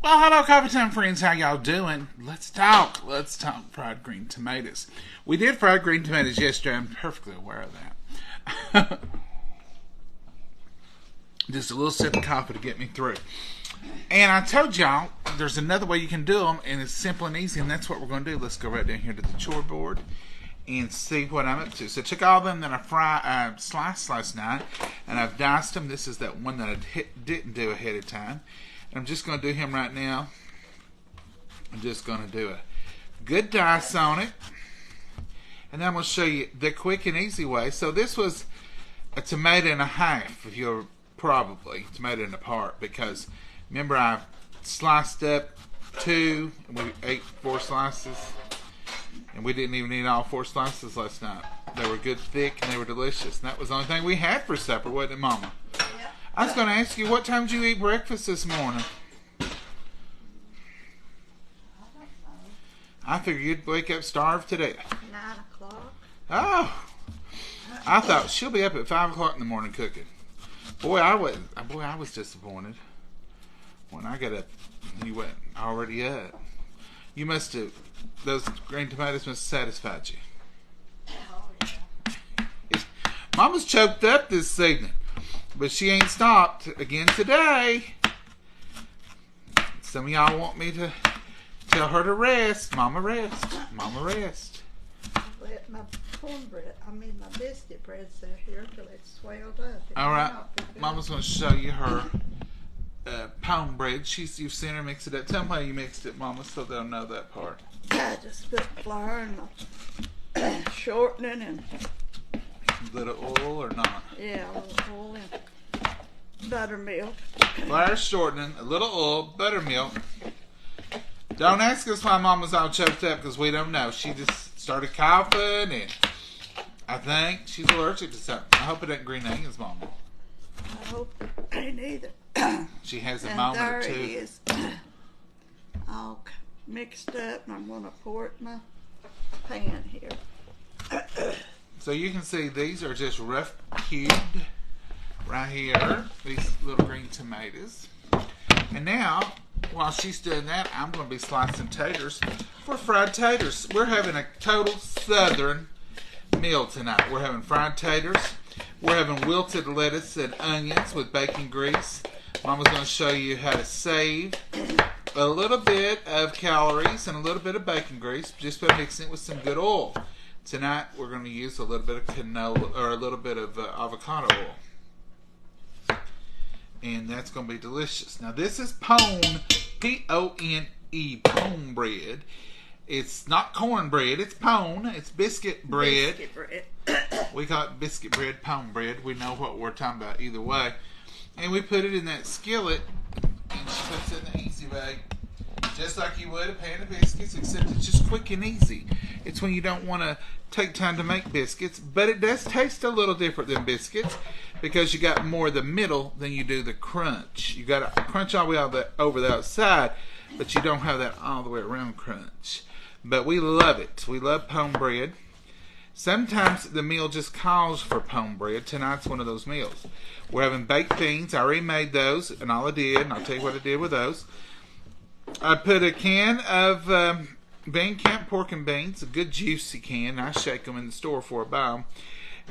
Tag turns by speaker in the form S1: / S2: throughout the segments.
S1: Well, hello, Coffee Time friends. How y'all doing? Let's talk. Let's talk fried green tomatoes. We did fried green tomatoes yesterday. I'm perfectly aware of that. Just a little sip of coffee to get me through. And I told y'all there's another way you can do them, and it's simple and easy, and that's what we're going to do. Let's go right down here to the chore board and see what I'm up to. So I took all of them that I sliced last night, and I've diced them. This is that one that I didn't do ahead of time. And I'm just going to do him right now. I'm just going to do a good dice on it. And then I'm going to show you the quick and easy way. So this was a tomato and a half, if you're probably tomato and a part, because remember I sliced up 2 and we ate 4 slices, and we didn't even eat all 4 slices last night. They were good thick and they were delicious, and that was the only thing we had for supper, wasn't it, Mama?
S2: Yep.
S1: I was going to ask you, what time did you eat breakfast this morning? I figured you'd wake up starved today.
S2: 9 o'clock.
S1: Oh, I thought she'll be up at 5 o'clock in the morning cooking. Boy, I was disappointed when I got up. You went already up. You must have. Those green tomatoes must have satisfied you.
S2: Oh, yeah.
S1: Mama's choked up this evening, but she ain't stopped again today. Some of y'all want me to tell her to rest. Mama rest. Mama rest.
S2: Let my my biscuit bread sit here till it's swelled up.
S1: All right. Mama's going to show you her pound bread. You've seen her mix it up. Tell them how you mixed it, Mama, so they'll know that part.
S2: I just put flour and shortening and
S1: A little oil or not?
S2: yeah, a little oil and buttermilk.
S1: Flour, shortening, a little oil, buttermilk. Don't ask us why Mama's all choked up, because we don't know. She just started coughing, and I think she's allergic to something. I hope it ain't green onions, Mama.
S2: I hope it ain't either.
S1: She has a
S2: And
S1: moment
S2: there
S1: or two.
S2: it is, all mixed up, and I'm going to pour it in my pan here.
S1: So you can see these are just rough cubed right here. These little green tomatoes. And now, while she's doing that, I'm going to be slicing taters for fried taters. We're having a total southern meal tonight. We're having fried taters. We're having wilted lettuce and onions with bacon grease. Mama's going to show you how to save a little bit of calories and a little bit of bacon grease just by mixing it with some good oil. Tonight we're going to use a little bit of canola, or a little bit of avocado oil. And that's going to be delicious. Now this is pone, P-O-N-E, pone bread. It's not cornbread, it's pone. It's biscuit bread.
S2: Biscuit bread.
S1: We call it biscuit bread, pone bread. We know what we're talking about either way. And we put it in that skillet, and she puts it in the easy way, just like you would a pan of biscuits, except it's just quick and easy. It's when you don't want to take time to make biscuits, but it does taste a little different than biscuits because you got more of the middle than you do the crunch. You got to crunch all the way over the outside, but you don't have that all the way around crunch. But we love it. We love pone bread. Sometimes the meal just calls for pone bread. Tonight's one of those meals. We're having baked beans. I already made those, and all I did, and I'll tell you what I did with those. I put a can of Van Camp pork and beans, a good juicy can. I shake them in the store before I buy them,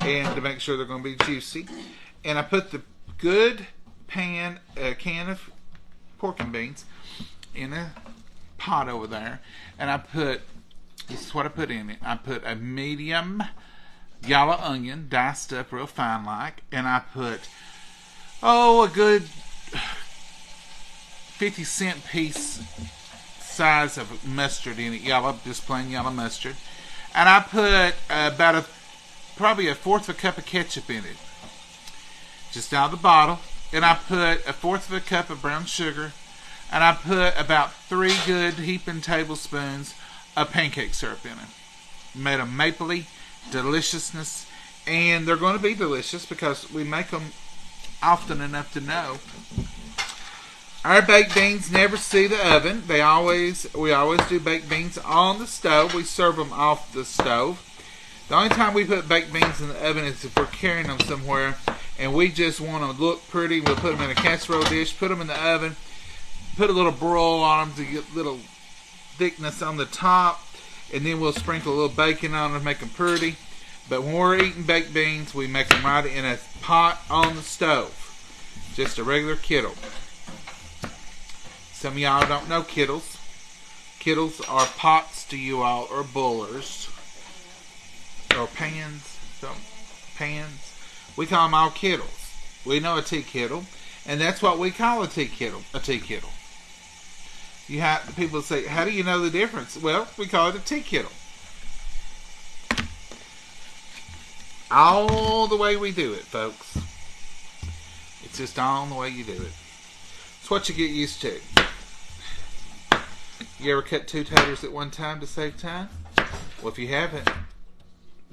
S1: and to make sure they're going to be juicy. And I put the good can of pork and beans in a pot over there, and I put, this is what I put in it. I put a medium yellow onion, diced up real fine like, and I put, a good 50-cent piece size of mustard in it, yellow, just plain yellow mustard. And I put about probably a fourth of a cup of ketchup in it, just out of the bottle. And I put a fourth of a cup of brown sugar, and I put about 3 good heaping tablespoons of pancake syrup in it. Made them mapley deliciousness, and they're going to be delicious because we make them often enough to know. Our baked beans never see the oven. We always do baked beans on the stove. We serve them off the stove. The only time we put baked beans in the oven is if we're carrying them somewhere and we just want them to look pretty. We'll put them in a casserole dish, put them in the oven, put a little broil on them to get a little thickness on the top, and then we'll sprinkle a little bacon on them to make them pretty. But when we're eating baked beans, we make them right in a pot on the stove. Just a regular kettle. Some of y'all don't know kettles. Kettles are pots to you all, or boilers, or pans. Pans. We call them all kettles. We know a tea kettle, and that's what we call a tea kettle. A tea kettle. You have people say, "How do you know the difference?" Well, we call it a tea kettle. All the way we do it, folks. It's just all the way you do it. It's what you get used to. You ever cut 2 taters at one time to save time? Well, if you haven't,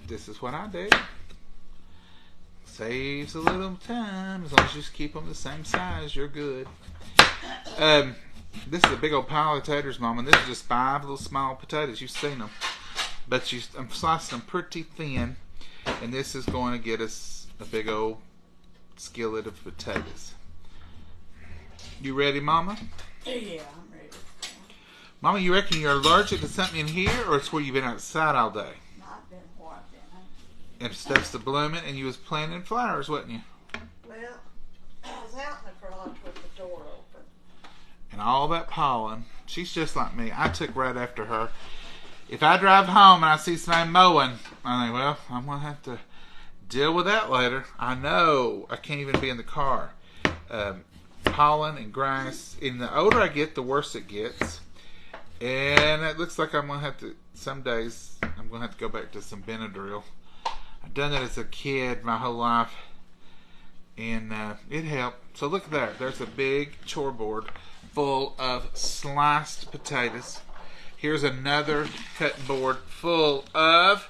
S1: this is what I do. Saves a little time. As long as you just keep them the same size, you're good. This is a big old pile of taters, Mom, and this is just 5 little small potatoes. You've seen them. But I'm slicing them pretty thin, and this is going to get us a big old skillet of potatoes. You ready, Mama?
S2: Yeah, I'm ready.
S1: Mama, you reckon you're allergic to something in here, or it's where you've been outside all day?
S2: I've been watching.
S1: And stuff's blooming, and you was planting flowers, wasn't you?
S2: Well, I was out in the garage with the door open.
S1: And all that pollen. She's just like me. I took right after her. If I drive home and I see somebody mowing, I think, well, I'm going to have to deal with that later. I know I can't even be in the car. Pollen and grass. And the older I get, the worse it gets. And it looks like I'm going to have to, some days, I'm going to have to go back to some Benadryl. I've done that as a kid my whole life. And it helped. So look there. There's a big chore board full of sliced potatoes. Here's another cutting board full of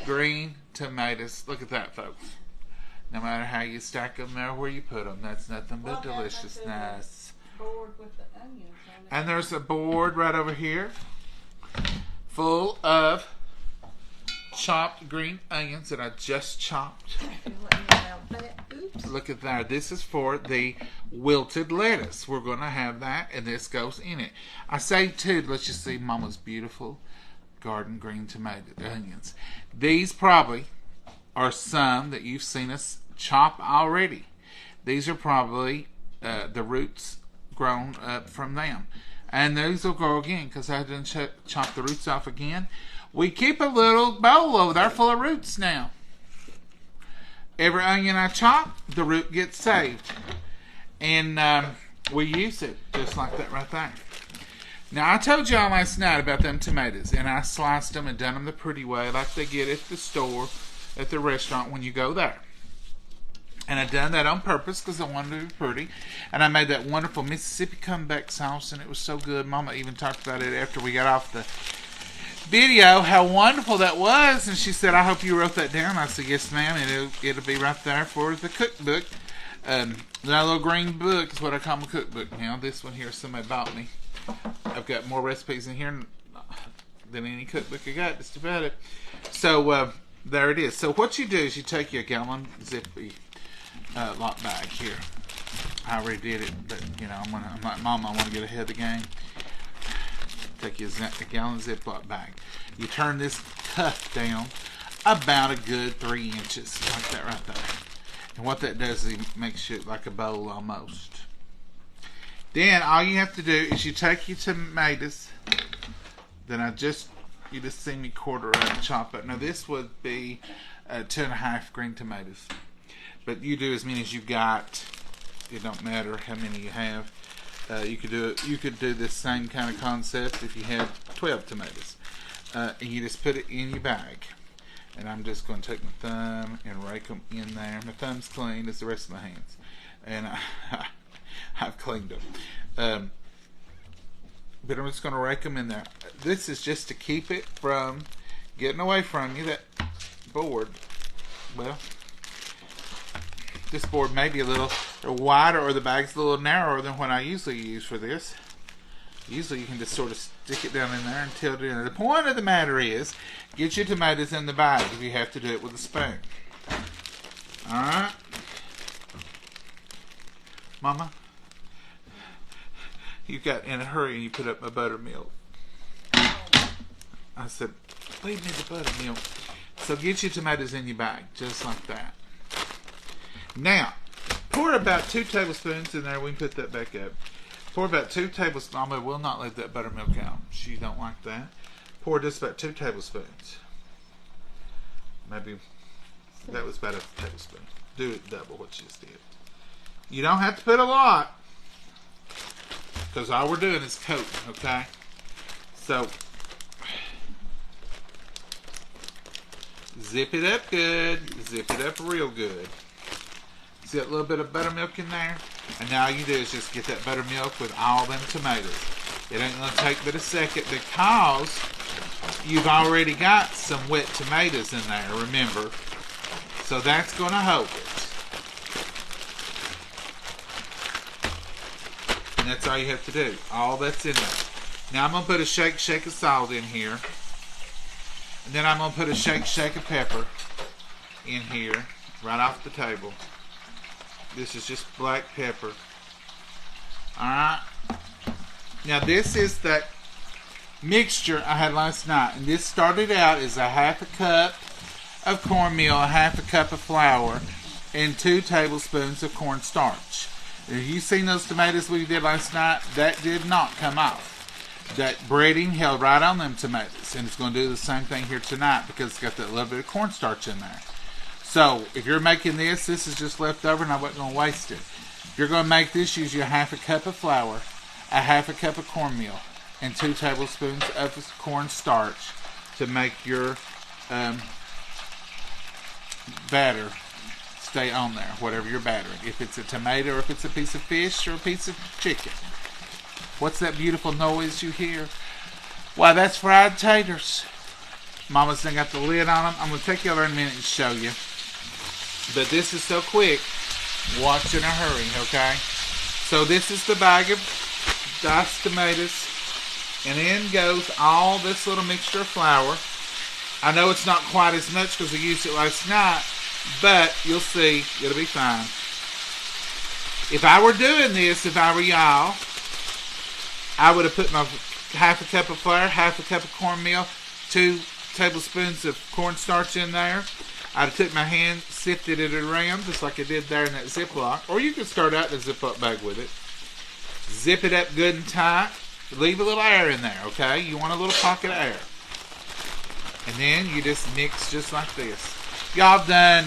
S1: green tomatoes. Look at that, folks. No matter how you stack them or where you put them, that's nothing but deliciousness.
S2: Board with the onions on it.
S1: And there's a board right over here full of chopped green onions that I just chopped.
S2: You let me have that. Oops.
S1: Look at that. This is for the wilted lettuce. We're going to have that, and this goes in it. I say too, let's just see Mama's beautiful garden green onions. These probably are some that you've seen us chop already. These are probably the roots grown up from them. And those will go again because I didn't chop the roots off again. We keep a little bowl over there full of roots now. Every onion I chop, the root gets saved. And we use it just like that right there. Now, I told y'all last night about them tomatoes. And I sliced them and done them the pretty way like they get at the store, at the restaurant when you go there. And I done that on purpose because I wanted to be pretty. And I made that wonderful Mississippi comeback sauce, and it was so good. Mama even talked about it after we got off the video, how wonderful that was. And she said, I hope you wrote that down. I said, yes, ma'am. And it'll be right there for the cookbook. That little green book is what I call my cookbook now. This one here somebody bought me. I've got more recipes in here than any cookbook I got, just about it. So there it is. So what you do is you take your gallon zippy lock bag here. I already did it, but you know, I'm like, Mom, I want to get ahead of the game. Take your gallon Ziploc bag. You turn this cuff down about a good 3 inches, like that right there. And what that does is it makes it like a bowl almost. Then all you have to do is you take your tomatoes. Then you just see me quarter up and chop it. Now this would be 2.5 green tomatoes. But you do as many as you got. It don't matter how many you have. You could do this same kind of concept if you had 12 tomatoes. And you just put it in your bag. And I'm just going to take my thumb and rake them in there. My thumb's clean as the rest of my hands. And I've cleaned them. But I'm just going to rake them in there. This is just to keep it from getting away from you. That board, well, this board may be a little wider, or the bag's a little narrower than what I usually use for this. Usually you can just sort of stick it down in there and tilt it in. The point of the matter is, get your tomatoes in the bag if you have to do it with a spoon. Alright? Mama? You got in a hurry and you put up my buttermilk. I said, leave me the buttermilk. So get your tomatoes in your bag, just like that. Now, pour about 2 tablespoons in there. We can put that back up. Pour about 2 tablespoons. Mama will not let that buttermilk out. She don't like that. Pour just about 2 tablespoons. Maybe that was about a tablespoon. Do it double what you just did. You don't have to put a lot, because all we're doing is coating, okay? So, zip it up good. Zip it up real good. See that little bit of buttermilk in there? And now all you do is just get that buttermilk with all them tomatoes. It ain't going to take but a second because you've already got some wet tomatoes in there, remember? So that's going to hold it. And that's all you have to do. All that's in there. Now I'm going to put a shake of salt in here. And then I'm going to put a shake of pepper in here, right off the table. This is just black pepper. Alright. Now this is that mixture I had last night. And this started out as a half a cup of cornmeal, a half a cup of flour, and 2 tablespoons of cornstarch. If you've seen those tomatoes we did last night, that did not come off. That breading held right on them tomatoes. And it's going to do the same thing here tonight because it's got that little bit of cornstarch in there. So, if you're making this is just left over and I wasn't going to waste it. If you're going to make this, use your half a cup of flour, a half a cup of cornmeal, and 2 tablespoons of cornstarch to make your batter stay on there, whatever you're battering. If it's a tomato or if it's a piece of fish or a piece of chicken. What's that beautiful noise you hear? Why, that's fried taters. Mama's done got the lid on them. I'm going to take you over in a minute and show you. But this is so quick. Watch in a hurry, okay? So this is the bag of diced tomatoes. And in goes all this little mixture of flour. I know it's not quite as much because I used it last night. But you'll see, it'll be fine. If I were doing this, if I were y'all, I would have put my half a cup of flour, half a cup of cornmeal, 2 tablespoons of cornstarch in there. I'd have took my hand, sifted it around, just like I did there in that Ziploc. Or you can start out in a Ziploc bag with it. Zip it up good and tight. Leave a little air in there, okay? You want a little pocket of air. And then you just mix just like this. Y'all done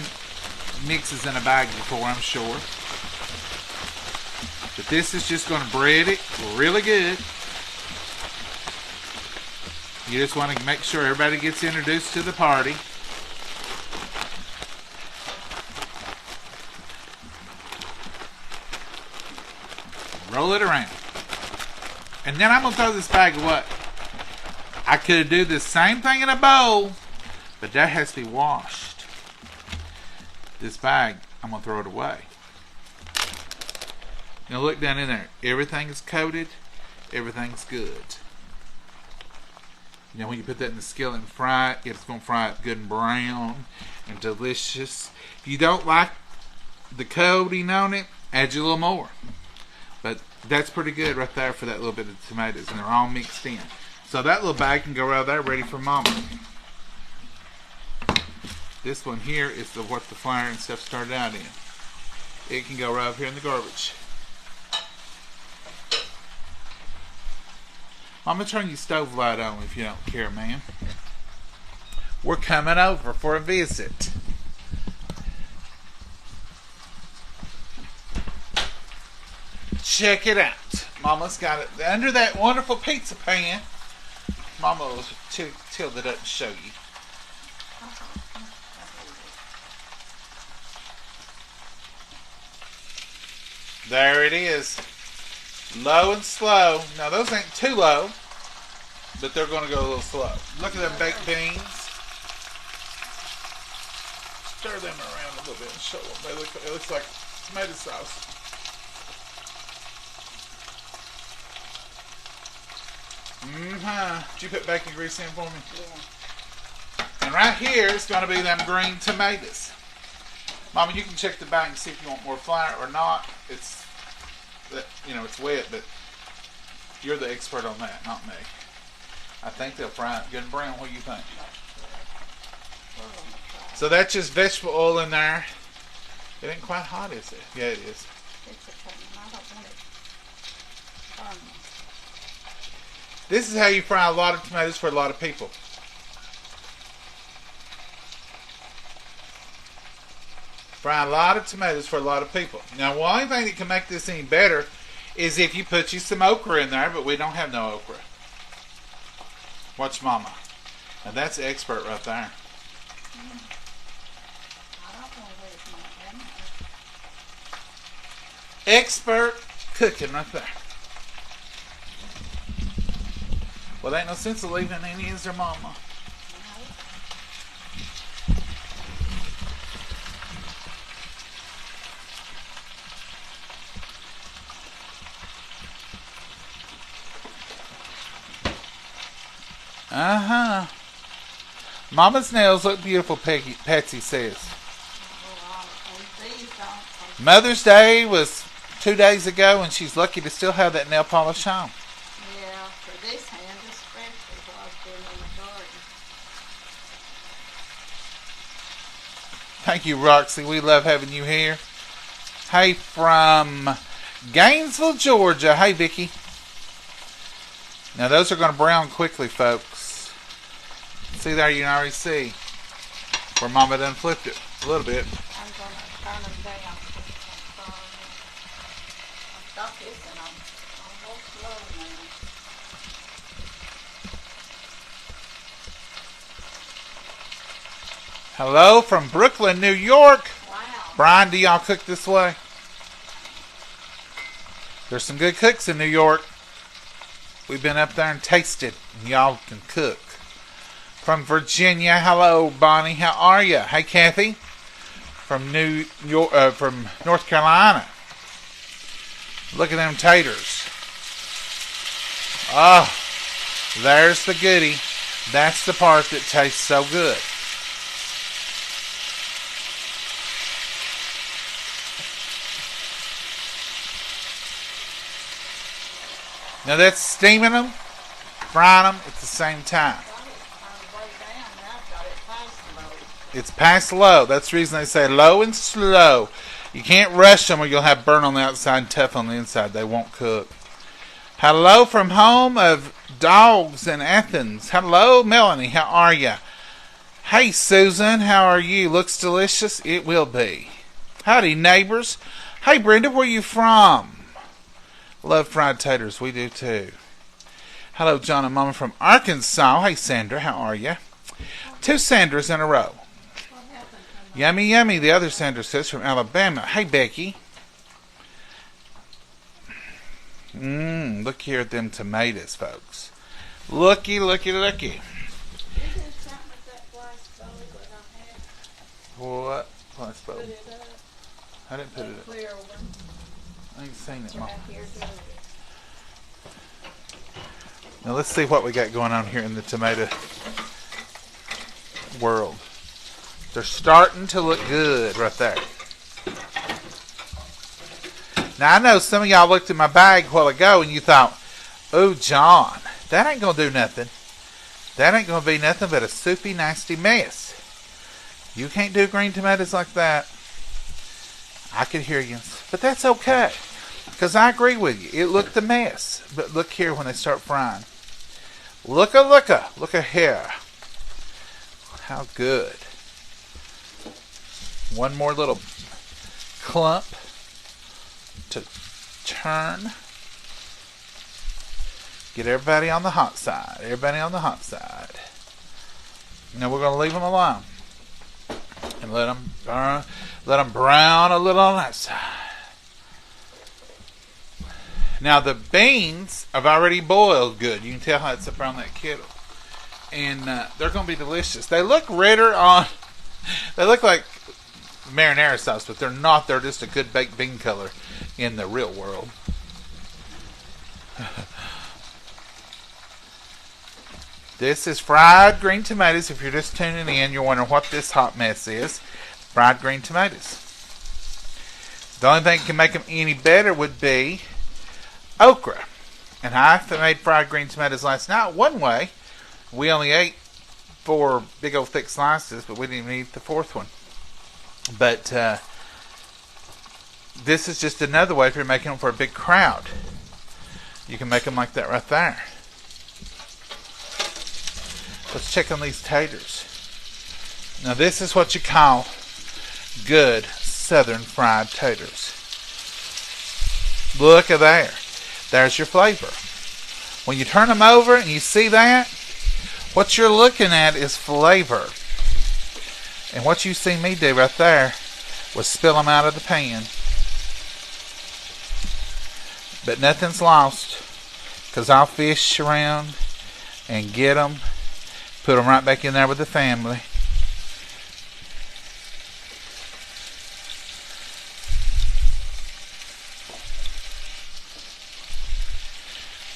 S1: mixes in a bag before, I'm sure. But this is just going to bread it really good. You just want to make sure everybody gets introduced to the party. Roll it around. And then I'm going to throw this bag away. I could do the same thing in a bowl, but that has to be washed. This bag, I'm going to throw it away. Now look down in there. Everything is coated. Everything's good. You know, when you put that in the skillet and fry it, it's going to fry it good and brown and delicious. If you don't like the coating on it, add you a little more. But that's pretty good right there for that little bit of tomatoes, and they're all mixed in. So that little bag can go right there ready for Mama. This one here is what the flour and stuff started out in. It can go right up here in the garbage. I'm going to turn your stove light on if you don't care, man. We're coming over for a visit. Check it out. Mama's got it under that wonderful pizza pan. Mama will tilt it up and show you. There it is. Low and slow. Now those ain't too low, but they're going to go a little slow. Look at them baked beans. Stir them around a little bit and show them. It looks like tomato sauce. Did you put bacon grease in for me? Yeah. And right here it's going to be them green tomatoes. Mama, you can check the bag and see if you want more flour or not. It's, you know, it's wet, but You're the expert on that, not me. I think they'll fry it good and brown. What do you think? So that's just vegetable oil in there. It ain't quite hot, is it? Yeah, it is.
S2: It's okay. I don't want it burning.
S1: This is how you fry a lot of tomatoes for a lot of people. Fry a lot of tomatoes for a lot of people. Now, one only thing that can make this any better is if you put you some okra in there, but we don't have no okra. Watch Mama. Now, that's the expert right there. Expert cooking right there. Well, there ain't no sense of leaving any, is there, Mama? Uh-huh. Mama's nails look beautiful, Patsy says. Mother's Day was 2 days ago, and she's lucky to still have that nail polish on.
S2: Yeah, for this hand especially while I've been in the garden.
S1: Thank you, Roxy. We love having you here. Hey, from Gainesville, Georgia. Hey, Vicky. Now, those are going to brown quickly, folks. See there, you can already see where Mama done flipped it a little bit.
S2: I'm going to turn them down. I've got this and I'm almost slow now.
S1: Hello from Brooklyn, New York.
S2: Wow.
S1: Brian, do y'all cook this way? There's some good cooks in New York. We've been up there and tasted, and y'all can cook. From Virginia, hello, Bonnie. How are you? Hey, Kathy. From New York, from North Carolina. Look at them taters. Oh, there's the goodie. That's the part that tastes so good. Now that's steaming them, frying them at the same time. It's past low. That's the reason they say low and slow. You can't rush them or you'll have burn on the outside and tough on the inside. They won't cook. Hello from home of dogs in Athens. Hello, Melanie. How are you? Hey, Susan. How are you? Looks delicious. It will be. Howdy, neighbors. Hey, Brenda. Where you from? Love fried taters. We do too. Hello, John and Momma from Arkansas. Hey, Sandra. How are you? 2 Sandras in a row. Yummy, yummy. The other Sandra says from Alabama. Hey, Becky. Look here at them tomatoes, folks. Looky, looky, looky. What? Glass bowl? I didn't put it up. I ain't seen it, Mom. Now let's see what we got going on here in the tomato world. They're starting to look good right there. Now I know some of y'all looked at my bag a while ago and you thought, oh, John, that ain't going to do nothing. That ain't going to be nothing but a soupy, nasty mess. You can't do green tomatoes like that. I could hear you. But that's okay. Because I agree with you. It looked a mess. But look here when they start frying. Look here. How good. One more little clump to turn. Get everybody on the hot side. Everybody on the hot side. Now we're going to leave them alone. And let them burn. Let them brown a little on that side. Now the beans have already boiled good. You can tell how it's up on that kettle. And they're going to be delicious. They look redder on... They look like marinara sauce, but they're not. They're just a good baked bean color in the real world. This is fried green tomatoes. If you're just tuning in, you're wondering what this hot mess is. Fried green tomatoes. The only thing that can make them any better would be okra. And I made fried green tomatoes last night one way. We only ate 4 big old thick slices, but we didn't even eat the 4th one. But this is just another way if you're making them for a big crowd. You can make them like that right there. Let's check on these taters. Now this is what you call good southern fried taters. Look at there. There's your flavor. When you turn them over and you see that, what you're looking at is flavor. And what you see me do right there was spill them out of the pan. But nothing's lost, because I'll fish around and get them, put them right back in there with the family.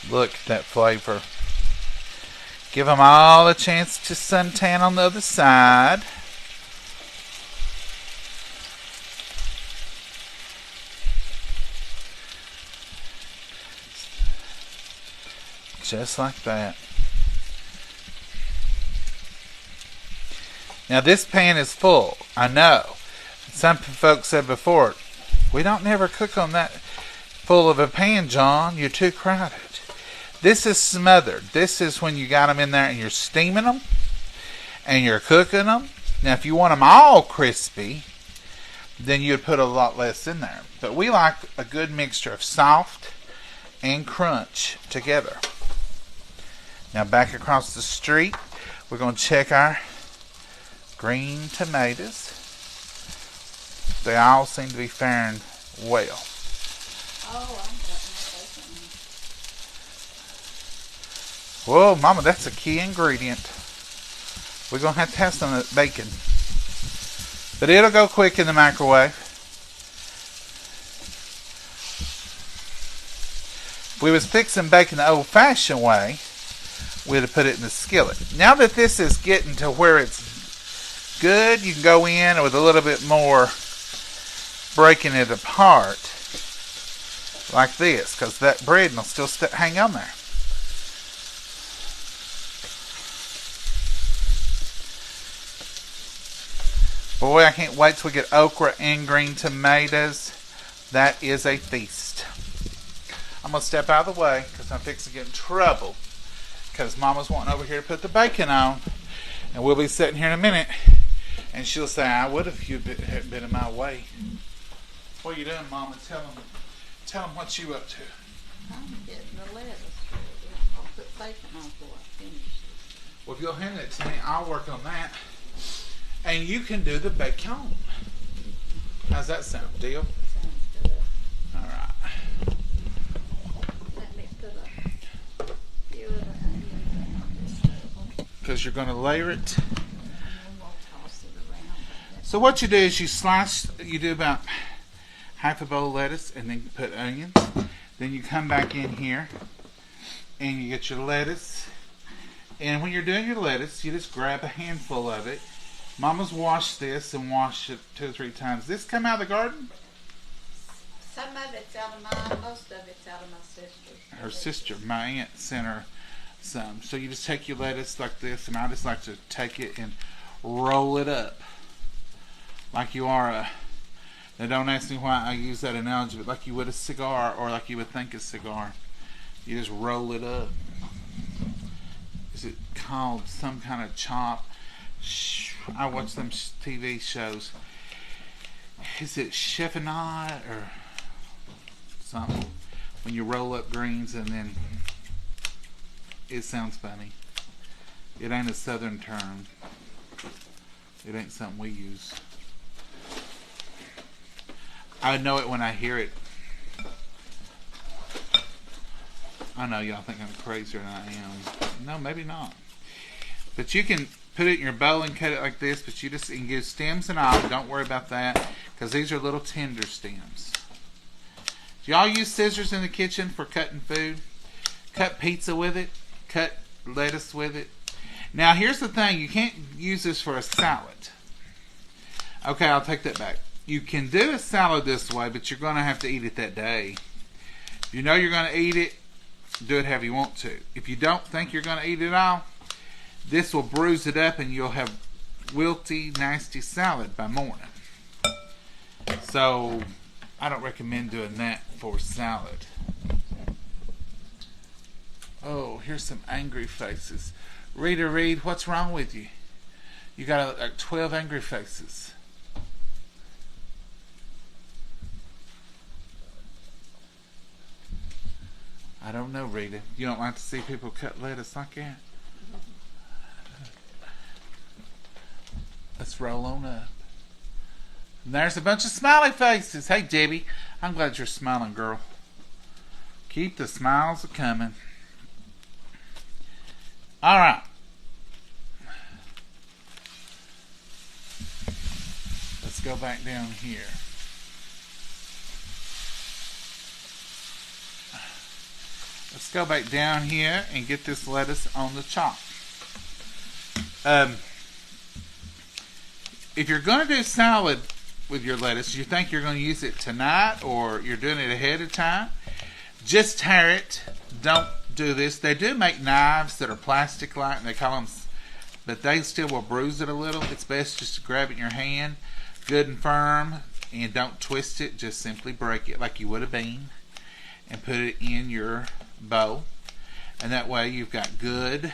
S1: Look at that flavor. Give them all a chance to suntan on the other side. Just like that. Now this pan is full. I know. Some folks said before, we don't never cook on that full of a pan, John. You're too crowded. This is smothered. This is when you got them in there and you're steaming them and you're cooking them. Now if you want them all crispy, then you'd put a lot less in there. But we like a good mixture of soft and crunch together. Now back across the street, we're going to check our green tomatoes. They all seem to be faring well.
S2: Oh, I'm
S1: Whoa, Mama, that's a key ingredient. We're going to have some bacon. But it'll go quick in the microwave. If we was fixing bacon the old-fashioned way, we'd have put it in the skillet. Now that this is getting to where it's good, you can go in with a little bit more, breaking it apart like this, because that bread will still hang on there. Boy, I can't wait till we get okra and green tomatoes. That is a feast. I'm going to step out of the way because I'm fixing to get in trouble, because Mama's wanting over here to put the bacon on. And we'll be sitting here in a minute, and she'll say, I would if you'd been in my way. What are you doing, Mama? Tell them what you up to.
S2: I'm getting the lettuce ready. I'm going to put bacon on before I finish it.
S1: Well, if you'll hand it to me, I'll work on that. And you can do the bacon. How's that sound? Deal?
S2: Sounds good.
S1: All right.
S2: Let me put a few of the onions on this table.
S1: Because you're going to layer it.
S2: And then we'll toss it around.
S1: So what you do is you do about half a bowl of lettuce and then put onions. Then you come back in here and you get your lettuce. And when you're doing your lettuce, you just grab a handful of it. Mama's washed this and washed it 2 or 3 times. This come out of the garden?
S2: Some of it's out of mine, most of it's out of my sister's.
S1: Her sister, my aunt, sent her some. So you just take your lettuce like this, and I just like to take it and roll it up like you are a... Now don't ask me why I use that analogy, but like you would a cigar, or like you would think a cigar. You just roll it up. Is it called some kind of chop? I watch them TV shows. Is it chiffonade or something? When you roll up greens and then it sounds funny. It ain't a southern term. It ain't something we use. I know it when I hear it. I know y'all think I'm crazier than I am. No, maybe not. But you can put it in your bowl and cut it like this, but you just can give stems and all. Don't worry about that, because these are little tender stems. Do y'all use scissors in the kitchen for cutting food? Cut pizza with it. Cut lettuce with it. Now here's the thing. You can't use this for a salad. Okay, I'll take that back. You can do a salad this way, but you're going to have to eat it that day. If you know you're going to eat it, do it however you want to. If you don't think you're going to eat it all, this will bruise it up and you'll have wilty, nasty salad by morning. So I don't recommend doing that for salad. Oh, here's some angry faces. Rita Reed, what's wrong with you? You got like 12 angry faces. I don't know, Rita. You don't like to see people cut lettuce like that? Let's roll on up. And there's a bunch of smiley faces. Hey, Debbie. I'm glad you're smiling, girl. Keep the smiles a-coming. All right. Let's go back down here. Let's go back down here and get this lettuce on the chop. If you're going to do salad with your lettuce, you think you're going to use it tonight or you're doing it ahead of time, just tear it. Don't do this. They do make knives that are plastic-like, and they call them, but they still will bruise it a little. It's best just to grab it in your hand, good and firm, and don't twist it. Just simply break it like you would a bean and put it in your bowl. And that way you've got good,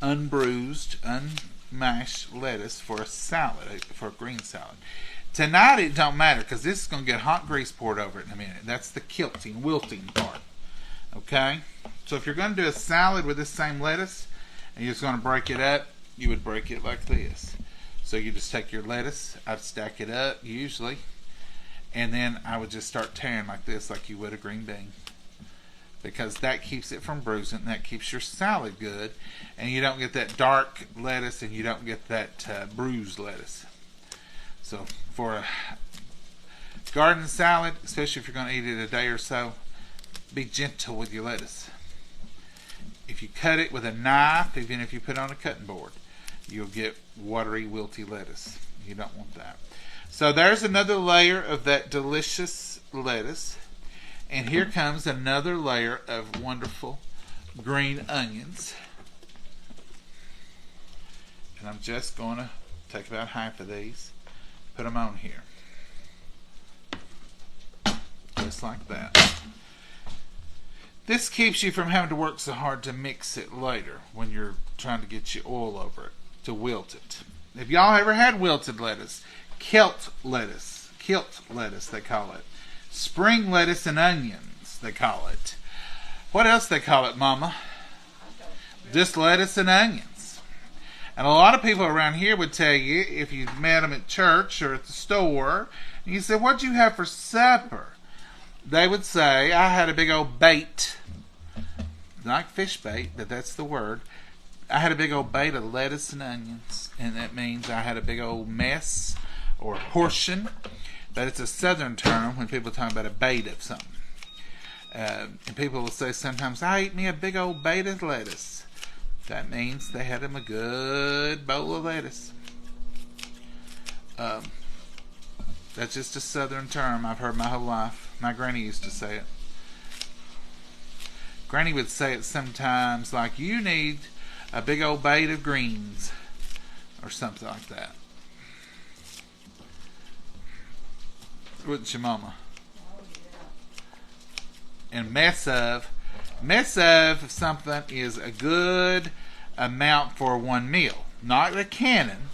S1: unbruised, unmashed lettuce for a salad, for a green salad. Tonight it don't matter because this is going to get hot grease poured over it in a minute. That's the wilting part. Okay? So if you're going to do a salad with this same lettuce and you're just going to break it up, you would break it like this. So you just take your lettuce, I'd stack it up usually, and then I would just start tearing like this, like you would a green bean. Because that keeps it from bruising, and that keeps your salad good, and you don't get that dark lettuce and you don't get that bruised lettuce. So for a garden salad, especially if you're going to eat it a day or so, be gentle with your lettuce. If you cut it with a knife, even if you put it on a cutting board, you'll get watery, wilty lettuce. You don't want that. So there's another layer of that delicious lettuce. And here comes another layer of wonderful green onions. And I'm just going to take about half of these, put them on here. Just like that. This keeps you from having to work so hard to mix it later when you're trying to get your oil over it, to wilt it. Have y'all ever had wilted lettuce? Kilt lettuce they call it. Spring lettuce and onions, they call it. What else they call it, Mama? Just lettuce and onions. And a lot of people around here would tell you, if you met them at church or at the store, and you said, "What'd you have for supper?" They would say, "I had a big old bait." Not fish bait, but that's the word. I had a big old bait of lettuce and onions. And that means I had a big old mess or portion. But it's a southern term when people talk about a bait of something. And people will say sometimes, "I ate me a big old bait of lettuce." That means they had them a good bowl of lettuce. That's just a southern term I've heard my whole life. My granny used to say it. Granny would say it sometimes like, "You need a big old bait of greens," or something like that. Wouldn't your mama?
S2: Oh, yeah.
S1: And mess of something is a good amount for one meal. Not a cannon.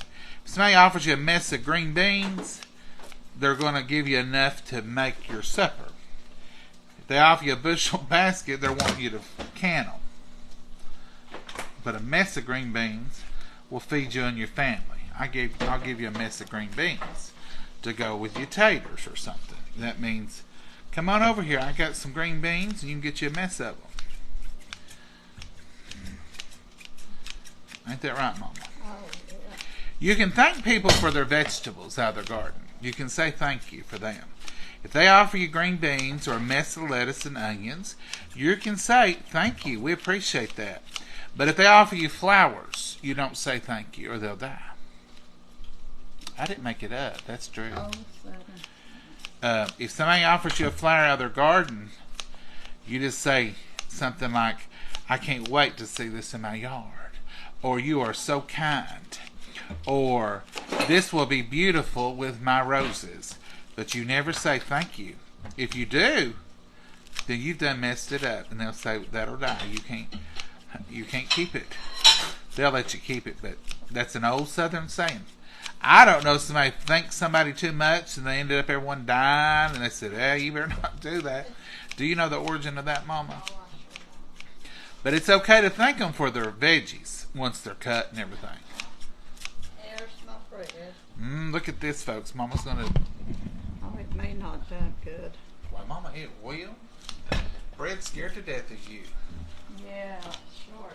S1: If somebody offers you a mess of green beans, they're going to give you enough to make your supper. If they offer you a bushel basket, they're wanting you to can them. But a mess of green beans will feed you and your family. I'll give you a mess of green beans to go with your taters or something. That means, come on over here. I got some green beans, and you can get you a mess of them. Ain't that right, Mama?
S2: Oh, yeah.
S1: You can thank people for their vegetables out of their garden. You can say thank you for them. If they offer you green beans or a mess of lettuce and onions, you can say thank you. We appreciate that. But if they offer you flowers, you don't say thank you or they'll die. I didn't make it up. That's true.
S2: Oh,
S1: If somebody offers you a flower out of their garden, you just say something like, I can't wait to see this in my yard, or you are so kind, or this will be beautiful with my roses, but you never say thank you. If you do, then you've done messed it up, and they'll say that'll die. You can't keep it. They'll let you keep it, but that's an old Southern saying. I don't know, somebody thanked somebody too much and they ended up everyone dying, and they said, hey, you better not do that. Do you know the origin of that, Mama? But it's okay to thank them for their veggies once they're cut and everything.
S2: There's my bread.
S1: Look at this, folks. Mama's going to...
S2: Oh, it may not done good.
S1: Why, Mama, it will. Bread's scared to death of you.
S2: Yeah, sure.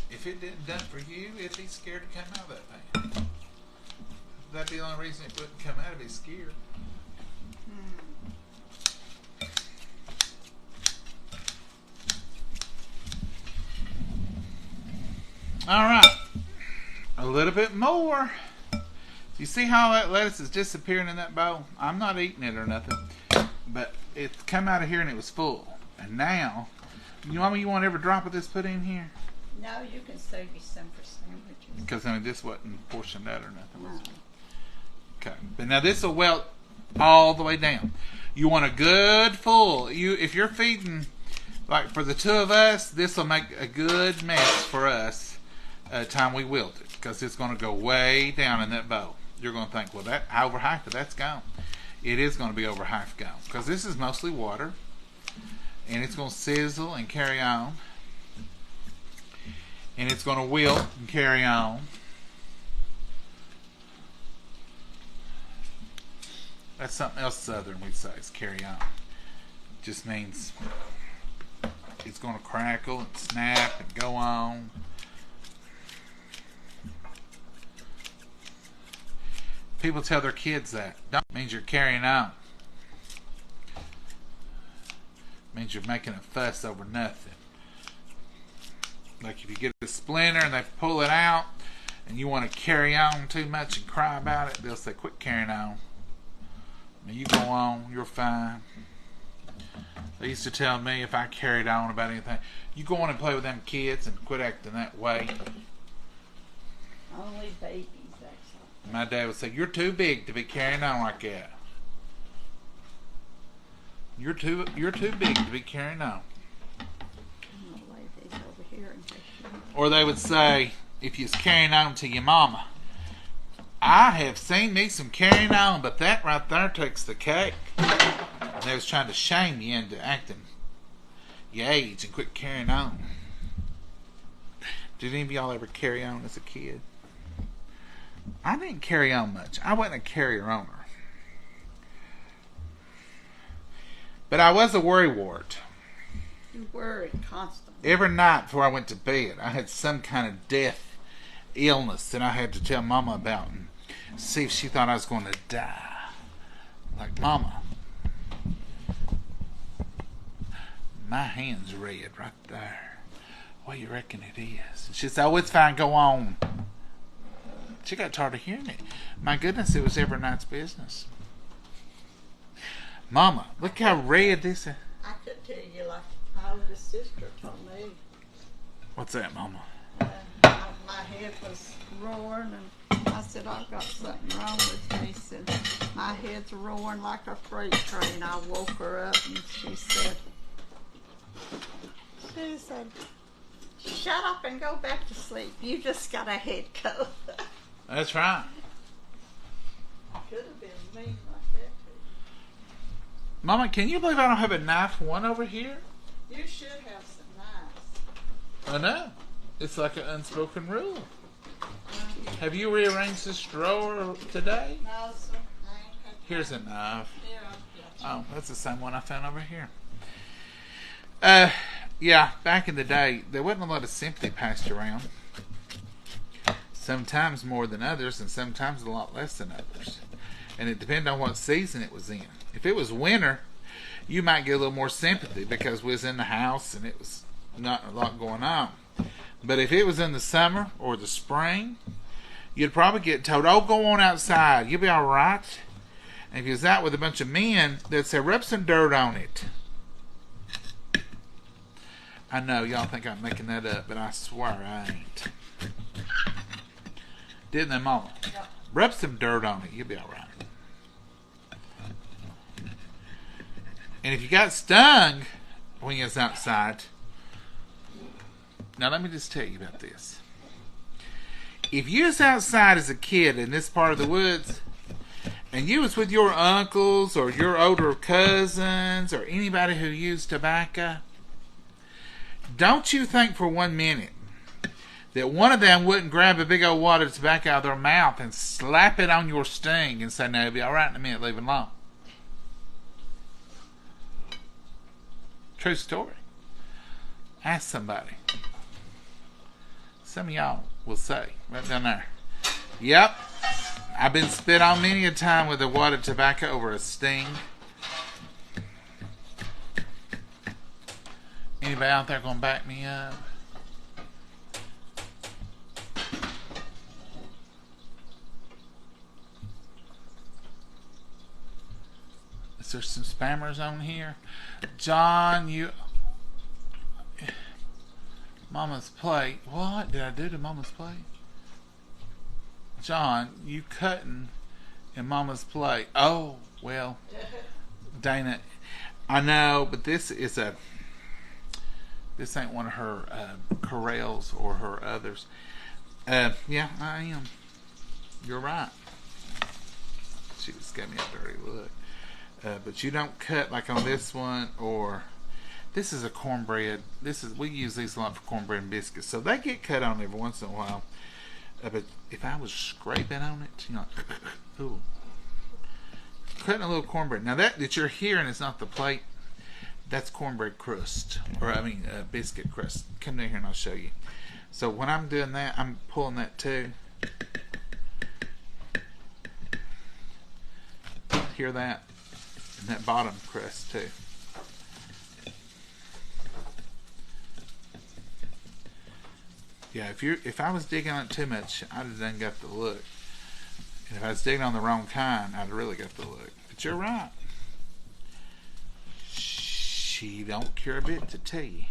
S1: If it didn't done for you, it'd be scared to come out of that pan. That'd be the only reason it wouldn't come out, it'd be scared. All right, a little bit more. You see how that lettuce is disappearing in that bowl? I'm not eating it or nothing, but it come out of here and it was full. And now, Mama, you want every drop of this put in here?
S2: No, you can save you some for sandwiches.
S1: Because I mean, this wasn't portioned out or nothing.
S2: No.
S1: Okay, but now this will welt all the way down. You want a good full. If you're feeding, like for the two of us, this will make a good mess for us time we wilt it, because it's going to go way down in that bowl. You're going to think, well, that over half of that's gone. It is going to be over half gone, because this is mostly water, and it's going to sizzle and carry on, and it's going to wilt and carry on. That's something else Southern we'd say is carry on. Just means it's going to crackle and snap and go on. People tell their kids that. Don't means you're carrying on. Means you're making a fuss over nothing. Like if you get a splinter and they pull it out and you want to carry on too much and cry about it, they'll say, quit carrying on. Now you go on, you're fine. They used to tell me if I carried on about anything, you go on and play with them kids and quit acting that way.
S2: Only babies, actually.
S1: My dad would say, you're too big to be carrying on like that. You're too big to be carrying on.
S2: I'm gonna lay these over here in case you...
S1: Or they would say, if you're carrying on to your mama, I have seen me some carrying on, but that right there takes the cake. And they was trying to shame you into acting your age and quit carrying on. Did any of y'all ever carry on as a kid? I didn't carry on much. I wasn't a carrier-oner. But I was a worrywart.
S2: You worried constantly.
S1: Every night before I went to bed, I had some kind of death illness that I had to tell Mama about and see if she thought I was going to die. Like, Mama, my hand's red right there. What do you reckon it is? And she said, oh, it's fine, go on. She got tired of hearing it. My goodness, it was every night's business. Mama, look how red this is.
S2: I could tell you like my oldest sister told me.
S1: What's that, Mama?
S2: My head was roaring, and I said, I've got something wrong with me. She said, my head's roaring like a freight train. I woke her up, and she said, shut up and go back to sleep. You just got a head cold.
S1: That's right.
S2: Could have been me like that, too.
S1: Mama, can you believe I don't have a knife one over here?
S2: You should have some knives.
S1: I know. It's like an unspoken rule. Have you rearranged this drawer today?
S2: No, sir. I ain't had time.
S1: Here's a knife.
S2: Yeah,
S1: Oh, that's the same one I found over here. Yeah, back in the day, there wasn't a lot of sympathy passed around. Sometimes more than others, and sometimes a lot less than others. And it depended on what season it was in. If it was winter, you might get a little more sympathy because we was in the house and it was not a lot going on. But if it was in the summer or the spring, you'd probably get told, oh, go on outside, you'll be all right. And if you was out with a bunch of men, they'd say, rub some dirt on it. I know y'all think I'm making that up, but I swear I ain't. Didn't they, Mama?
S2: Yep.
S1: Rub some dirt on it. You'll be all right. And if you got stung when you was outside, now let me just tell you about this. If you was outside as a kid in this part of the woods, and you was with your uncles or your older cousins or anybody who used tobacco, don't you think for 1 minute that one of them wouldn't grab a big old wad of tobacco out of their mouth and slap it on your sting and say, no, it'll be all right in a minute, leave it alone. True story. Ask somebody. Some of y'all will say, right down there, yep, I've been spit on many a time with a wad of tobacco over a sting. Anybody out there gonna back me up? Is there some spammers on here? John, Mama's plate. What did I do to Mama's plate? John, you cutting in Mama's plate. Oh, well, Dana, I know, but this ain't one of her corrals or her others. Yeah, I am. You're right. She just gave me a dirty look. But you don't cut like on this one, or this is a cornbread. We use these a lot for cornbread and biscuits, so they get cut on every once in a while. But if I was scraping on it, ooh, cutting a little cornbread. Now that you're hearing is not the plate. That's cornbread crust, or biscuit crust. Come down here and I'll show you. So when I'm doing that, I'm pulling that too. Hear that? And that bottom crust too. Yeah, if I was digging on it too much, I'd have done got the look. And if I was digging on the wrong kind, I'd have really got the look. But you're right. She don't care a bit to tell you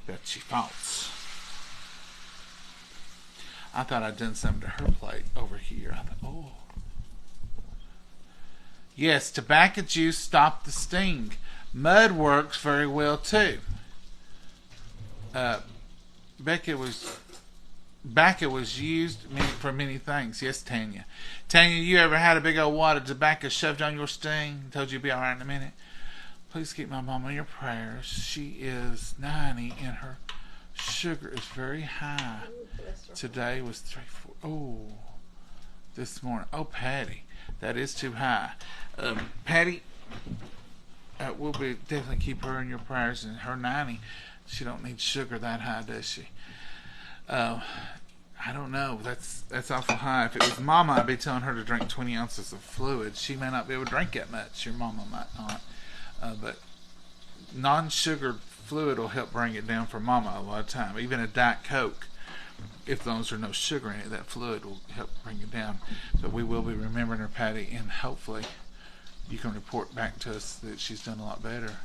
S1: that she false. I thought I'd done something to her plate over here. I thought, oh. Yes, tobacco juice stopped the sting. Mud works very well too. Tobacco was used for many things. Yes, Tanya. Tanya, you ever had a big old wad of tobacco shoved on your sting? Told you you'd be all right in a minute. Please keep my mama in your prayers. She is 90 and her sugar is very high. Today was 3-4. Oh, this morning. Oh, Patty, that is too high. Patty, we'll definitely keep her in your prayers. And her 90, she don't need sugar that high, does she? I don't know. That's awful high. If it was Mama, I'd be telling her to drink 20 ounces of fluid. She may not be able to drink that much. Your Mama might not. But non-sugared fluid will help bring it down for Mama a lot of time. Even a Diet Coke, if those are no sugar in it, that fluid will help bring it down. But we will be remembering her, Patty, and hopefully you can report back to us that she's done a lot better.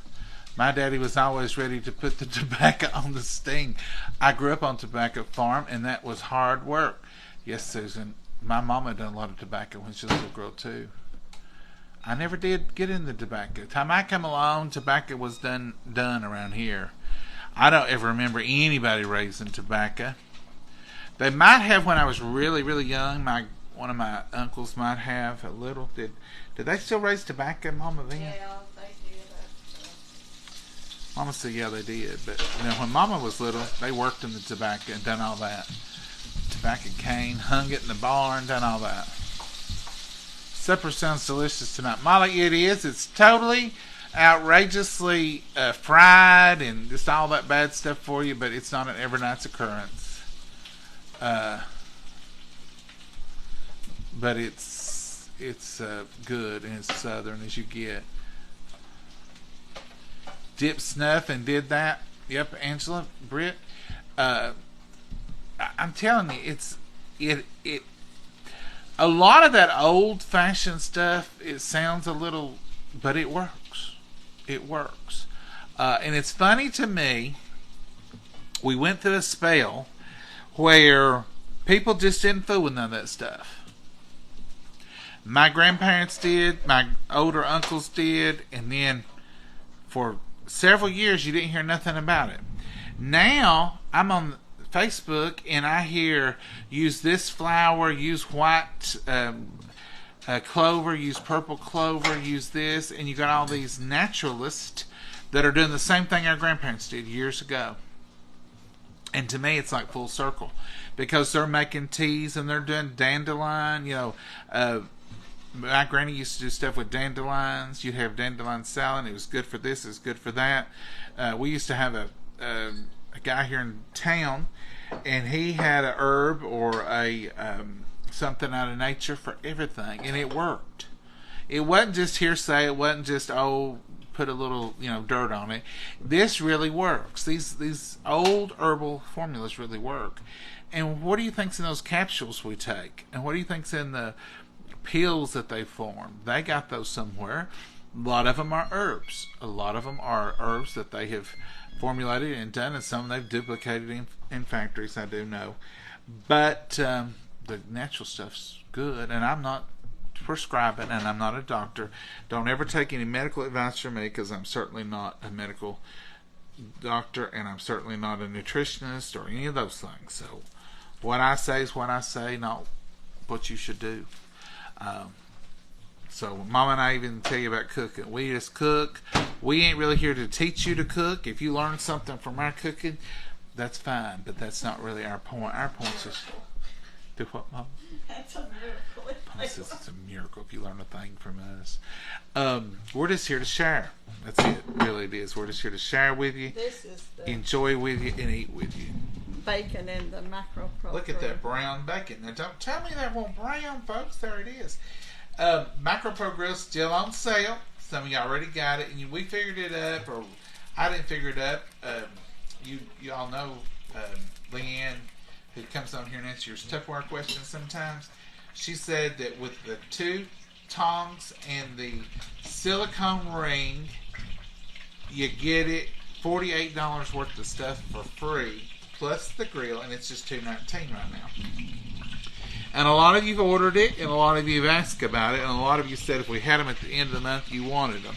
S1: My daddy was always ready to put the tobacco on the sting. I grew up on tobacco farm, and that was hard work. Yes, Susan, my mama done a lot of tobacco when she was a little girl too. I never did get into tobacco. The time I come along, tobacco was done around here. I don't ever remember anybody raising tobacco. They might have when I was really, really young. One of my uncles might have a little. Did they still raise tobacco, Mama, then?
S2: Yeah, they did.
S1: Mama said, yeah, they did. But when Mama was little, they worked in the tobacco and done all that. Tobacco cane, hung it in the barn, done all that. Supper sounds delicious tonight. Molly, it is. It's totally outrageously fried and just all that bad stuff for you, but it's not an every night's occurrence. But it's good and it's southern as you get. Dip snuff and did that. Yep, Angela, Britt. I'm telling you, a lot of that old-fashioned stuff, it sounds a little, but it works. It works. And it's funny to me, we went through a spell where people just didn't fool with none of that stuff. My grandparents did, my older uncles did, and then for several years you didn't hear nothing about it. Now I'm on Facebook and I hear use this flour, use white clover, use purple clover, use this, and you got all these naturalists that are doing the same thing our grandparents did years ago. And to me, it's like full circle, because they're making teas and they're doing dandelion. My granny used to do stuff with dandelions. You'd have dandelion salad. It was good for this. It was good for that. We used to have a guy here in town, and he had a herb or a something out of nature for everything, and it worked. It wasn't just hearsay. It wasn't just put a little dirt on it. This really works. These old herbal formulas really work. And what do you think's in those capsules we take? And what do you think's in the pills that they form? They got those somewhere. A lot of them are herbs. A lot of them are herbs that they have formulated and done, and some they've duplicated in factories, I do know. But the natural stuff's good, and I'm not prescribing, and I'm not a doctor. Don't ever take any medical advice from me, because I'm certainly not a medical doctor, and I'm certainly not a nutritionist or any of those things. So what I say is what I say, not what you should do. So Mama and I even tell you about cooking. We just cook. We ain't really here to teach you to cook. If you learn something from our cooking, that's fine, but that's not really our point. Our point is do what, Mama?
S2: That's a miracle.
S1: Mama says it's a miracle if you learn a thing from us. We're just here to share. That's it. Really, it is. We're just here to share with you,
S2: This is the
S1: enjoy with you, and eat with you.
S2: bacon in the macro pro.
S1: Look at that brown bacon. Now, don't tell me that won't brown, folks. There it is. Macro Pro Grill still on sale. Some of you already got it, and we figured it up, or I didn't figure it up. You all know Leanne, who comes on here and answers your Tupperware questions sometimes. She said that with the 2 tongs and the silicone ring, you get it $48 worth of stuff for free, plus the grill, and it's just $2.19 right now. And a lot of you have ordered it, and a lot of you have asked about it, and a lot of you said if we had them at the end of the month, you wanted them.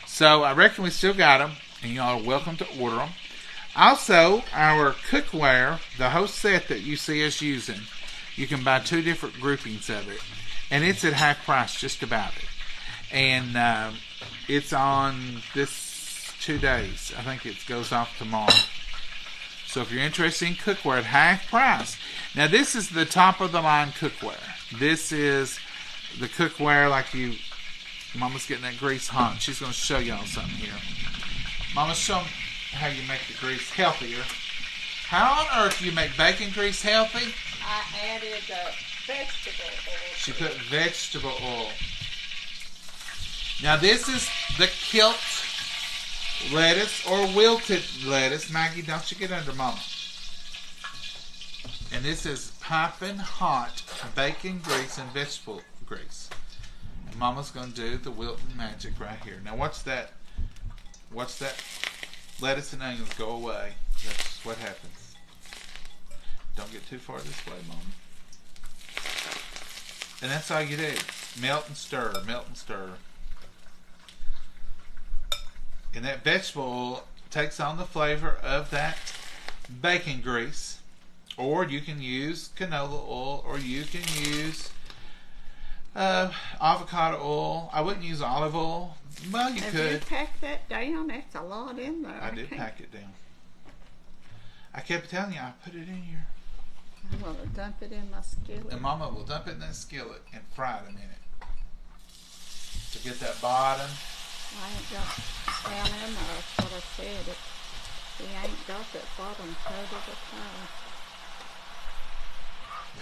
S1: So I reckon we still got them, and y'all are welcome to order them. Also, our cookware, the whole set that you see us using, you can buy 2 different groupings of it, and it's at half price, just about it. And it's on this 2 days. I think it goes off tomorrow. So if you're interested in cookware at half price. Now this is the top of the line cookware. This is the cookware like Mama's getting that grease hot. She's going to show y'all something here. Mama's showing how you make the grease healthier. How on earth do you make bacon grease healthy?
S2: I added vegetable oil.
S1: She put vegetable oil. Now this is the kilt lettuce or wilted lettuce. Maggie, don't you get under Mama. And this is piping hot bacon grease and vegetable grease. And Mama's going to do the Wilted magic right here. Now watch that. Watch that lettuce and onions go away. That's what happens. Don't get too far this way, Mama. And that's all you do. Melt and stir, melt and stir. And that vegetable oil takes on the flavor of that bacon grease. Or you can use canola oil, or you can use avocado oil. I wouldn't use olive oil. Well, you could.
S2: Have you packed that down? That's a lot in there.
S1: I did pack it down. I kept telling you, I put it in here.
S2: I'm going to dump it in my skillet.
S1: And Mama will dump it in that skillet and fry it a minute. To get that bottom.
S2: I ain't got down in there. That's what I said. He ain't got that bottom coat of the time.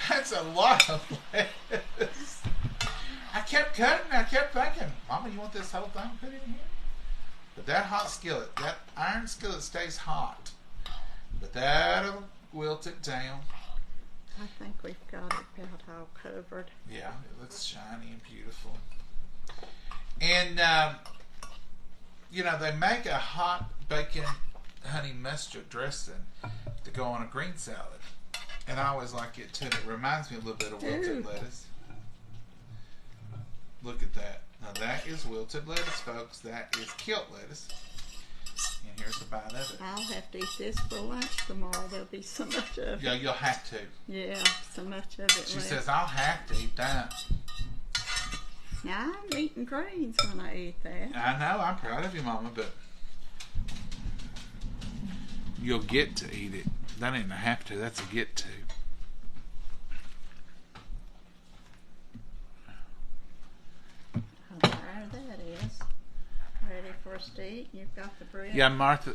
S1: That's a lot of lettuce. I kept cutting. I kept thinking, Mama, you want this whole thing put in here? But that hot skillet, that iron skillet stays hot. But that'll wilt it down.
S2: I think we've got it about all covered.
S1: Yeah, it looks shiny and beautiful. And, they make a hot bacon honey mustard dressing to go on a green salad. And I always like it too. It reminds me a little bit of wilted lettuce. Look at that. Now that is wilted lettuce, folks. That is kilt lettuce. And here's a bite of it.
S2: I'll have to eat this for lunch tomorrow. There'll be so much of it.
S1: Yeah, you'll have to.
S2: Yeah, so much of it
S1: She
S2: left.
S1: says, I'll have to eat that.
S2: Now, I'm eating greens when I eat that.
S1: I know. I'm proud of you, Mama, but you'll get to eat it. That ain't a have to. That's a get to.
S2: Oh, there that is. Ready for us to eat? You've got the bread?
S1: Yeah, Martha,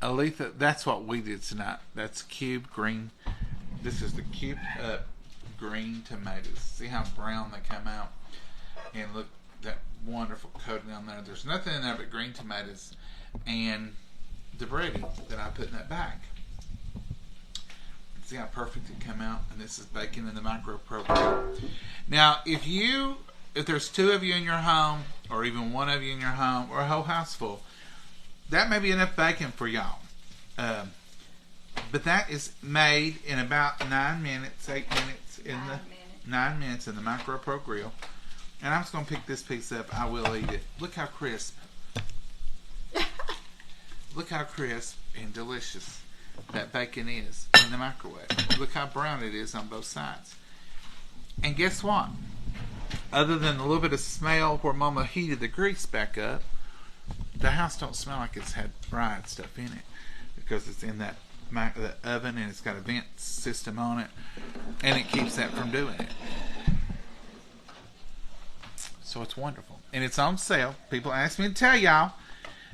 S1: Aletha, that's what we did tonight. That's cubed green. This is the cubed up green tomatoes. See how brown they come out? And look, that wonderful coating on there. There's nothing in there but green tomatoes and the breading that I put in that bag. See how perfect it come out? And this is bacon in the microwave. Now, if there's two of you in your home, or even one of you in your home, or a whole house full, that may be enough bacon for y'all. But that is made in about 9 minutes, 8 minutes 9 minutes in the micro pro grill. And I'm just gonna pick this piece up. I will eat it. Look how crisp. Look how crisp and delicious that bacon is in the microwave. Look how brown it is on both sides. And guess what? Other than a little bit of smell where Mama heated the grease back up, the house don't smell like it's had fried stuff in it, because it's in the oven and it's got a vent system on it, and it keeps that from doing it. So it's wonderful, and it's on sale. People ask me to tell y'all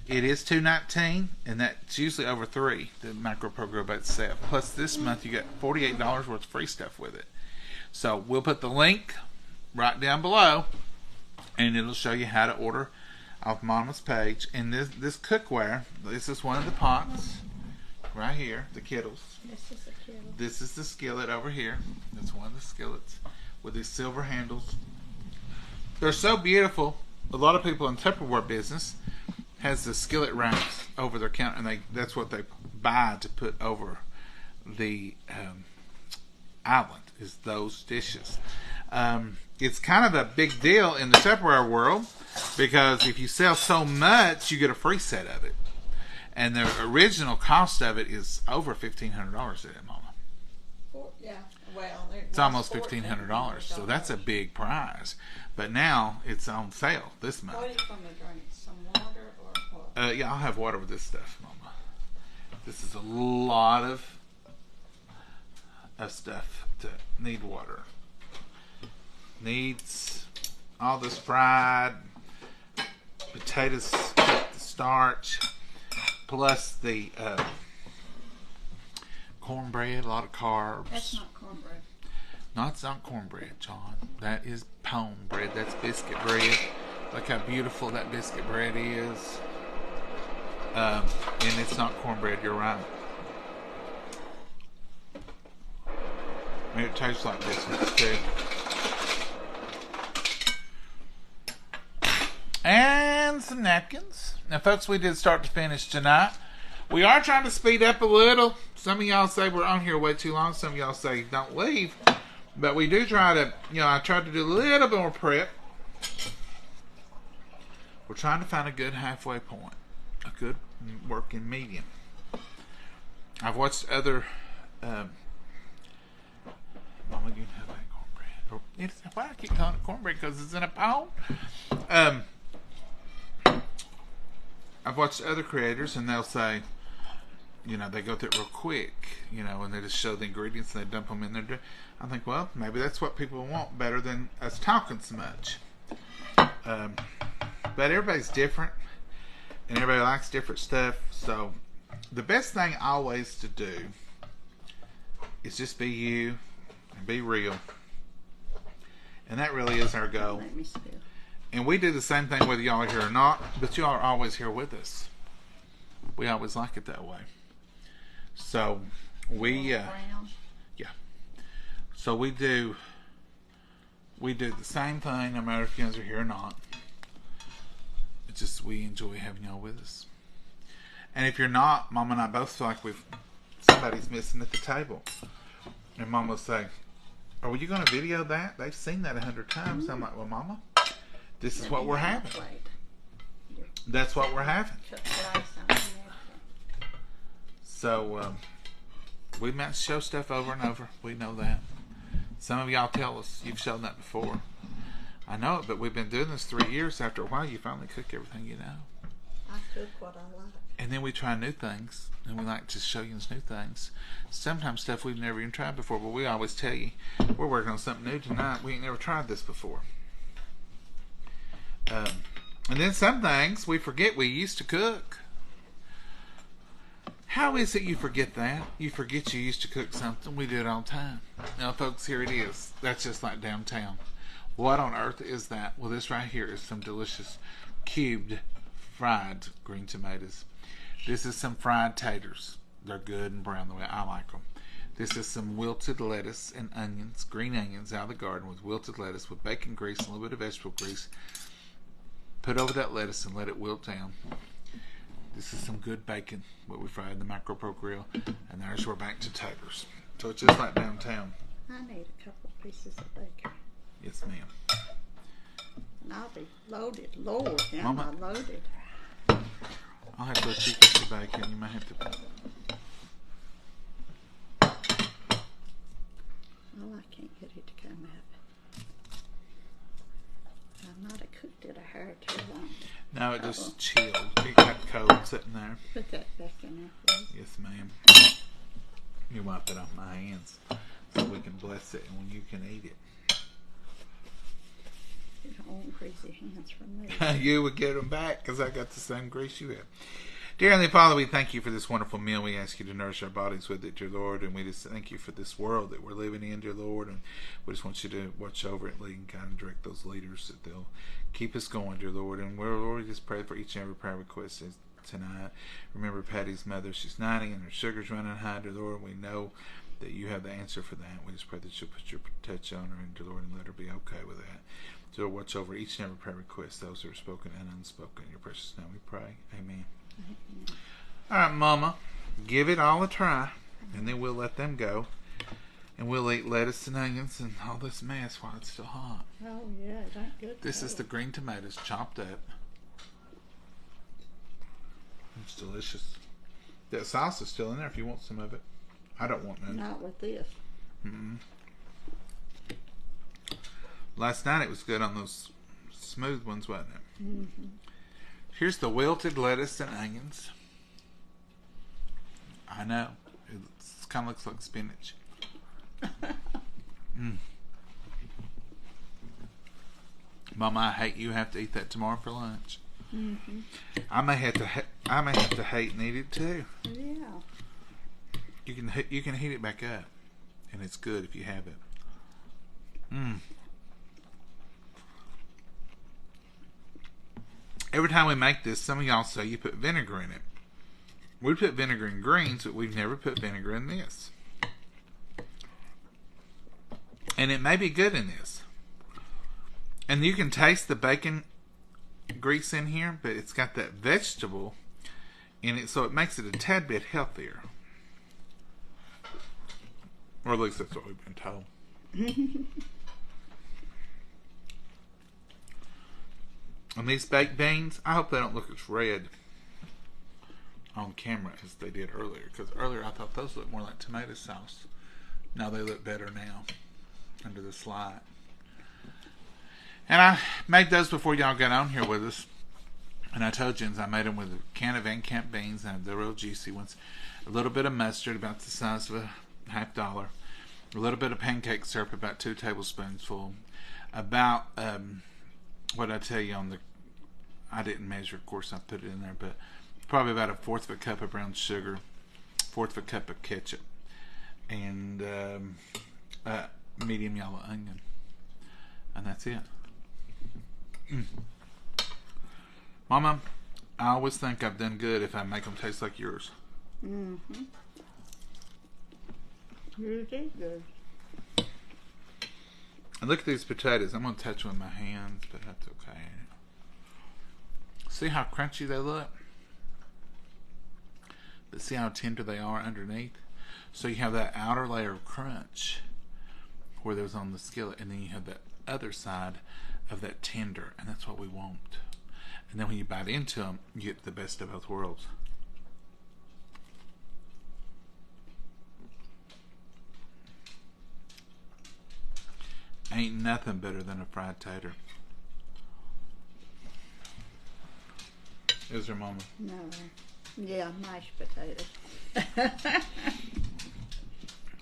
S1: it is $2.19, and that's usually over $3. The micro pro grill by itself. Plus this month you got $48 worth of free stuff with it. So we'll put the link right down below, and it'll show you how to order off Mama's page. And this cookware, this is one of the pots right here, the kettles.
S2: This is a kettle.
S1: This is the skillet over here. That's one of the skillets with these silver handles. They're so beautiful. A lot of people in Tupperware business has the skillet racks over their counter, and that's what they buy to put over the island, is those dishes. It's kind of a big deal in the Tupperware world, because if you sell so much, you get a free set of it. And the original cost of it is over $1,500 at it, Mama.
S2: Yeah, well,
S1: It's almost $1,500, so that's a big prize. But now it's on sale this month.
S2: What are you going to drink? Some water or what?
S1: Yeah, I'll have water with this stuff, Mama. This is a lot of stuff to need water. Needs all this fried potatoes, the starch, plus the cornbread, a lot of carbs.
S2: That's not cornbread.
S1: No, it's not cornbread, John. That is pone bread. That's biscuit bread. Look how beautiful that biscuit bread is. And it's not cornbread, you're right. It tastes like biscuits too. And some napkins. Now, folks, we did start to finish tonight. We are trying to speed up a little. Some of y'all say we're on here way too long. Some of y'all say don't leave. But we do try to, I tried to do a little bit more prep. We're trying to find a good halfway point. A good working medium. I've watched other... Mama, you can have that cornbread. Why I keep calling it cornbread? Because it's in a pone. I've watched other creators, and they'll say, they go through it real quick, and they just show the ingredients and they dump them in there. I think, well, maybe that's what people want better than us talking so much. But everybody's different, and everybody likes different stuff. So the best thing always to do is just be you and be real. And that really is our goal.
S2: Let me spill.
S1: And we do the same thing whether y'all are here or not, but y'all are always here with us. We always like it that way. So We
S2: Brown.
S1: yeah. So we do the same thing no matter if you guys are here or not. It's just we enjoy having y'all with us. And if you're not, Mom and I both feel like somebody's missing at the table. And Mom will say, "Are you going to video that? They've seen that 100 times." Mm-hmm. I'm like, "Well, Mama, this is what we're having. That's what we're having." So we might show stuff over and over. We know that. Some of y'all tell us you've shown that before. I know it, but we've been doing this 3 years. After a while, you finally cook everything you know.
S2: I cook what I like.
S1: And then we try new things, and we like to show you these new things. Sometimes stuff we've never even tried before, but we always tell you, we're working on something new tonight. We ain't never tried this before. And then some things we forget we used to cook. How is it you forget that? You forget you used to cook something. We do it all the time. Now, folks, here it is. That's just like downtown. What on earth is that? Well, this right here is some delicious cubed fried green tomatoes. This is some fried taters. They're good and brown the way I like them. This is some wilted lettuce and onions, green onions out of the garden with wilted lettuce with bacon grease and a little bit of vegetable grease. Put over that lettuce and let it wilt down. This is some good bacon, what we fried in the micro-pro grill. And there's our back to taters. So it's just like downtown.
S2: I need a couple pieces of bacon.
S1: Yes, ma'am.
S2: And I'll be loaded. Lord, am
S1: Mama,
S2: I loaded?
S1: I'll have to let you get the bacon. You might have to.
S2: Oh, I can't get it to come out. I might have cooked it a hair too long.
S1: No, it just chilled. It got cold sitting there.
S2: Put that back in there, please.
S1: Yes, ma'am. You wipe it off my hands so we can bless it and when you can eat it.
S2: You don't want greasy hands from me.
S1: You would get them back because I got the same grease you have. Dear Heavenly Father, we thank you for this wonderful meal. We ask you to nourish our bodies with it, dear Lord. And we just thank you for this world that we're living in, dear Lord. And we just want you to watch over it, lead and guide and direct those leaders that they'll keep us going, dear Lord. And we're, Lord, we just pray for each and every prayer request tonight. Remember Patty's mother. She's 90 and her sugar's running high, dear Lord. We know that you have the answer for that. We just pray that you'll put your protection on her, and dear Lord, and let her be okay with that. So watch over each and every prayer request, those that are spoken and unspoken. In your precious name we pray. Amen.
S2: Amen.
S1: All right, Mama, give it all a try, and then we'll let them go. And we'll eat lettuce and onions and all this mess while it's still hot.
S2: Oh, yeah, it ain't good.
S1: This is the green tomatoes chopped up. It's delicious. That sauce is still in there if you want some of it. I don't want none.
S2: Not with this.
S1: Mm-mm. Last night it was good on those smooth ones, wasn't it?
S2: Mm-hmm.
S1: Here's the wilted lettuce and onions. I know. It kind of looks like spinach. Mama, I hate you have to eat that tomorrow for lunch.
S2: Mm-hmm.
S1: I may have to hate and eat it too.
S2: Yeah.
S1: You can heat it back up, and it's good if you have it. Every time we make this, some of y'all say you put vinegar in it. We put vinegar in greens, but we've never put vinegar in this. And it may be good in this. And you can taste the bacon grease in here, but it's got that vegetable in it, so it makes it a tad bit healthier. Or at least that's what we've been told. And these baked beans, I hope they don't look as red on camera as they did earlier. Because earlier I thought those looked more like tomato sauce. Now they look better now under this light. And I made those before y'all got on here with us. And I told you I made them with a can of Van Camp beans, and the real juicy ones. A little bit of mustard, about the size of a $50. A little bit of pancake syrup, about 2 tablespoons full. About, what I tell you on the, I didn't measure, of course I put it in there, but probably about 1/4 of a cup of brown sugar, 1/4 of a cup of ketchup, and medium yellow onion. And that's it. Mama, I always think I've done good if I make them taste like yours.
S2: Mm-hmm. You did good.
S1: And look at these potatoes. I'm going to touch them with my hands, but that's okay. See how crunchy they look? But see how tender they are underneath? So you have that outer layer of crunch where those on the skillet, and then you have the other side of that tender, and that's what we want. And then when you bite into them, you get the best of both worlds. Ain't nothing better than a fried tater. Is there, Mama?
S2: No. Yeah, mashed potatoes.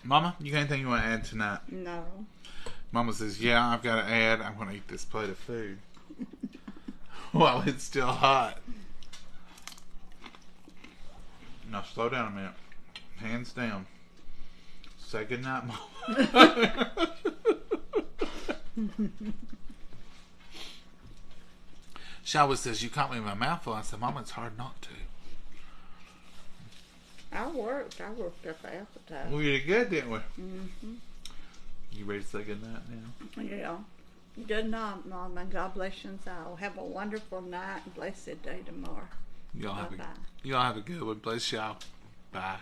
S1: Mama, you got anything you want to add tonight?
S2: No.
S1: Mama says, yeah, I've got to add. I'm going to eat this plate of food while it's still hot. Now slow down a minute. Hands down. Say goodnight, Mama. She always says, you caught me in my mouthful. I said, Mama, it's hard not to.
S2: I worked up the appetite.
S1: We did good, didn't we?
S2: Mm-hmm.
S1: You ready to say goodnight now?
S2: Yeah. Good night, Mom, and God bless you all. Have a wonderful night and blessed day tomorrow.
S1: Y'all
S2: Bye-bye.
S1: have a good one. Bless y'all. Bye.